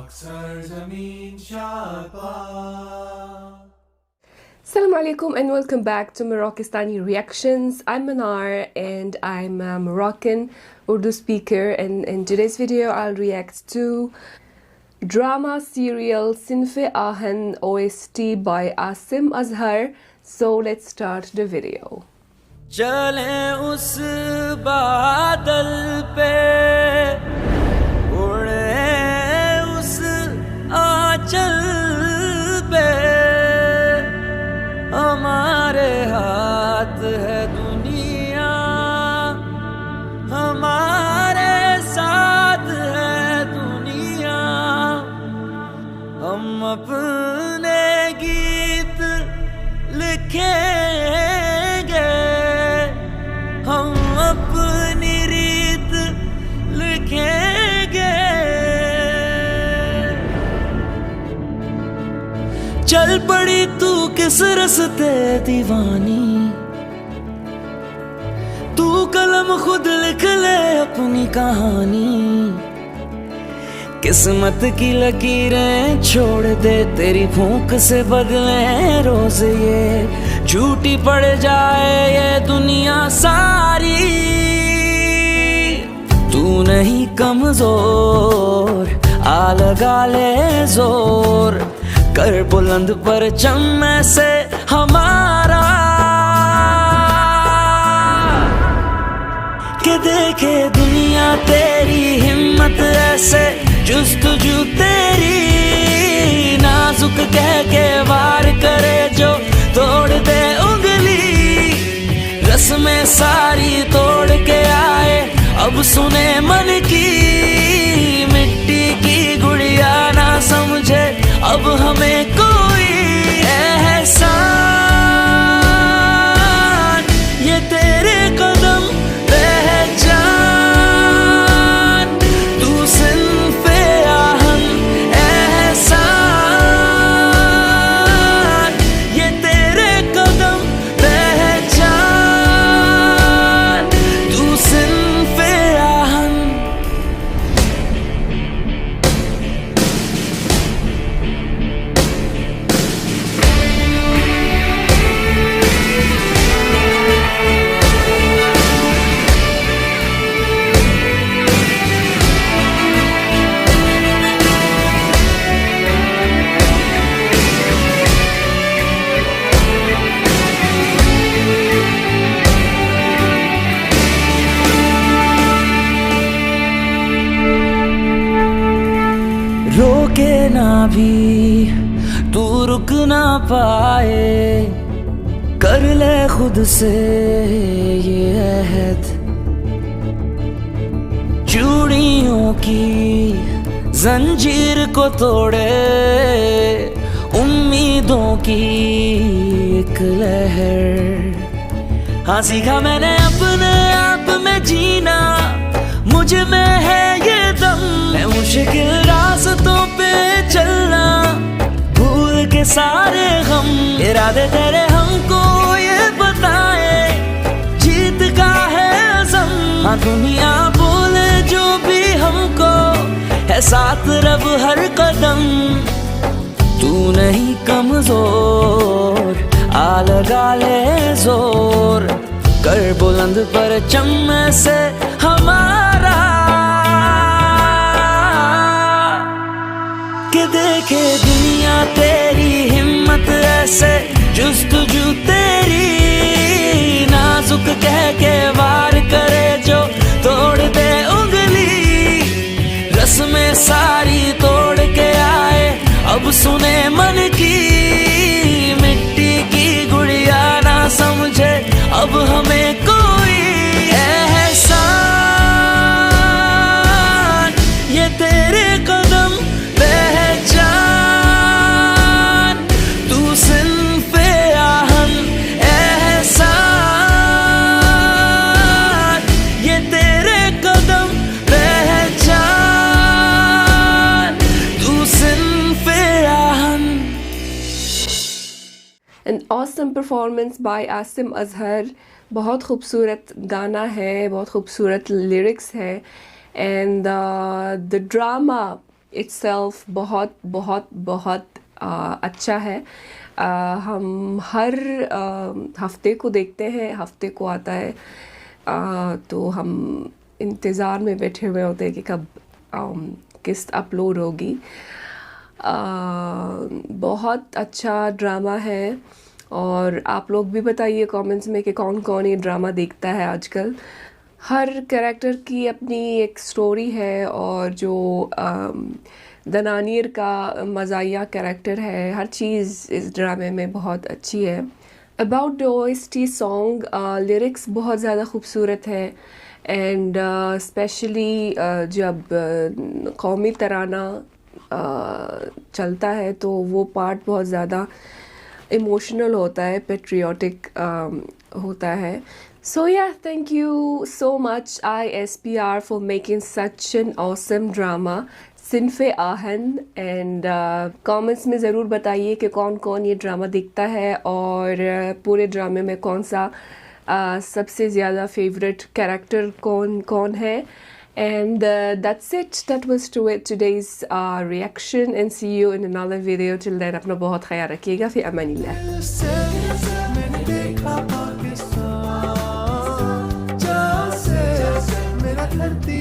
Assalamu alaikum and welcome back to Moroccastani Reactions. I'm Manar and I'm a Moroccan Urdu speaker, and in today's video I'll react to drama serial Sinfe Ahan OST by Asim Azhar. So let's start the video. चलें उस बादल पे, उड़े उस आंचल पे, हमारे हाथ है दुनिया, हमारे साथ है दुनिया, हम अपने गीत लिखेंगे, हम अपनी रीत लिखेंगे। चल पड़ी तू किस रस्ते दीवानी, तू कलम खुद लिख ले अपनी कहानी, किस्मत की लकीरें छोड़ दे, तेरी भूख से बदले रोज ये, झूठी पड़ जाए ये दुनिया सारी। तू नहीं कमजोर, आ लगा ले जोर, कर बुलंद परचम से हमारा, के देखे दुनिया तेरी हिम्मत ऐसे, जुस्तजू तेरी नाजुक कह के वार करे जो, तोड़ दे उंगली रस्में सारी तोड़ के आए, अब सुने मन की मिट्टी की गुड़िया ना समझे अब हमें कोई एहसान, ये तेरे कदम पहचान, तू सिन्फ़े आहन एहसान, ये तेरे कदम पहचान, तू सिन्फ़े आहन। रोके ना भी तू रुक ना पाए, कर ले खुद से ये अहद, चूड़ियों की जंजीर को तोड़े, उम्मीदों की एक लहर। हाँ सीखा मैंने अपने आप में जीना, मुझ में है ये दम, मैं मुश्किल रास्तों पे चलना, भूल के सारे गम, इरादे तेरे हमको ये बताए, जीत का है अज़म। हाँ दुनिया बोले जो भी हमको, है साथ रब हर कदम, तू नहीं कमजोर, आ लगा ले जोर, कर बुलंद परचम से हमारा, के देखे दुनिया तेरी हिम्मत ऐसे, जुस्तजू तेरी नाजुक कह के वार करे जो, तोड़ दे उंगली रस्में सारी तोड़ के आए, अब सुने मन की मिट्टी की गुड़िया ना समझे अब हमें कोई एहसान, ये तेरे कदम पहचान, तू सिन्फ़े आहन एहसान, ये तेरे कदम पहचान, तू सिन्फ़े आहन। An awesome performance by Asim Azhar. बहुत खूबसूरत गाना है, बहुत खूबसूरत लिरिक्स है, and the drama itself बहुत बहुत बहुत अच्छा है। हम हर हफ्ते को देखते हैं, हफ्ते को आता है, तो हम इंतज़ार में बैठे हुए होते हैं कि कब किस्त अपलोड होगी। बहुत अच्छा ड्रामा है और आप लोग भी बताइए कमेंट्स में कि कौन कौन ये ड्रामा देखता है आजकल। हर कैरेक्टर की अपनी एक स्टोरी है और जो दनानिर का मज़ाहिया कैरेक्टर है, हर चीज़ इस ड्रामे में बहुत अच्छी है। About the OST song, lyrics बहुत ज़्यादा खूबसूरत है एंड स्पेशली जब कौमी तराना चलता है तो वो पार्ट बहुत ज़्यादा इमोशनल होता है, पेट्रियाटिक होता है। So yeah, thank you so much ISPR for making such an awesome drama, Sinfe Aahan. And comments में ज़रूर बताइए कि कौन कौन ये ड्रामा देखता है और पूरे ड्रामे में कौन सा सबसे ज़्यादा फेवरेट कैरेक्टर कौन कौन है। And that's it. That was today's reaction, and see you in another video. Till then, अपना बहुत ख्याल रखिएगा। फिर अमानिल्लाह। मैंने देखा पाकिस्तान, जहाँ से मेरा धरती